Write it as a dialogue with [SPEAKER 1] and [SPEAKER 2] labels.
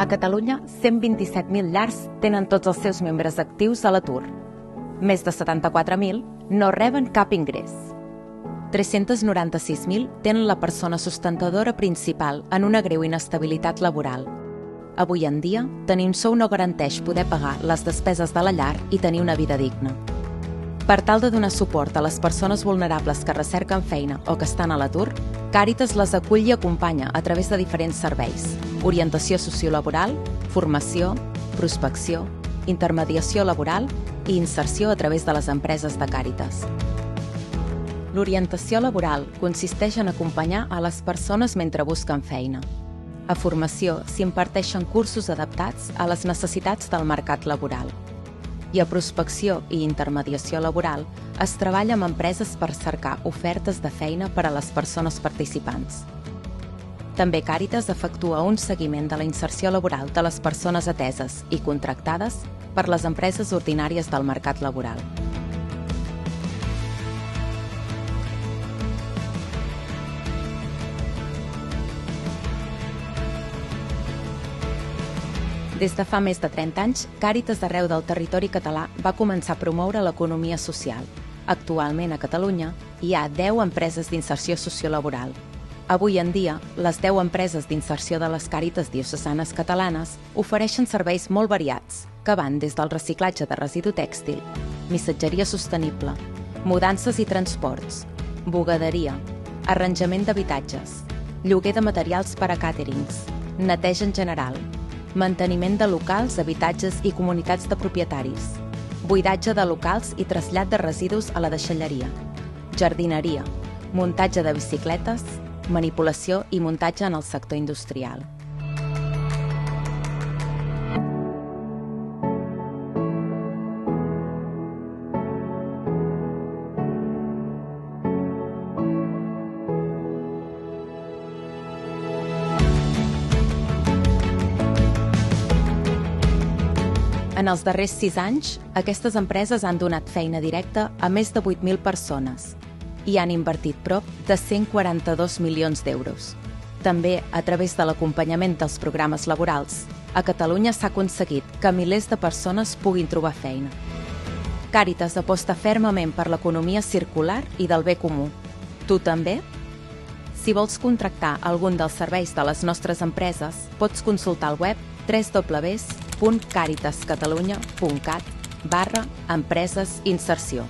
[SPEAKER 1] A Catalunya, 127.000 llars tenen tots els seus membres actius a l'atur. Més de 74.000 no reben cap ingrés. 396.000 tenen la persona sustentadora principal en una greu inestabilitat laboral. Avui en dia, tenir un sou no garanteix poder pagar les despeses de la llar i tenir una vida digna. Per tal de donar suport a les persones vulnerables que recerquen feina o que estan a l'atur, Càritas les acull i acompanya a través de diferents serveis: orientació sociolaboral, formació, prospecció, intermediació laboral i inserció a través de les empreses de Càritas. L'orientació laboral consisteix en acompanyar a les persones mentre busquen feina. A formació s'imparteixen cursos adaptats a les necessitats del mercat laboral. I a prospecció i intermediació laboral es treballa amb empreses per cercar ofertes de feina per a les persones participants. També Càritas efectua un seguiment de la inserció laboral de les persones ateses i contractades per les empreses ordinàries del mercat laboral. Des de fa més de 30 anys, Càritas d'arreu del territori català va començar a promoure l'economia social. Actualment a Catalunya hi ha 10 empreses d'inserció sociolaboral. Avui en dia, les 10 empreses d'inserció de les Càritas diocesanes catalanes ofereixen serveis molt variats, que van des del reciclatge de residu tèxtil, missatgeria sostenible, mudances i transports, bugaderia, arranjament d'habitatges, lloguer de materials per a càterings, neteja en general, manteniment de locals, habitatges i comunitats de propietaris, buidatge de locals i trasllat de residus a la deixalleria, jardineria, muntatge de bicicletes, manipulació i muntatge en el sector industrial. En els darrers 6 anys, aquestes empreses han donat feina directa a més de 8.000 persones i han invertit prop de 142 milions d'euros. També, a través de l'acompanyament dels programes laborals, a Catalunya s'ha aconseguit que milers de persones puguin trobar feina. Càritas aposta fermament per l'economia circular i del bé comú. Tu també? Si vols contractar algun dels serveis de les nostres empreses, pots consultar el web www.caritascatalunya.cat/empreses inserció.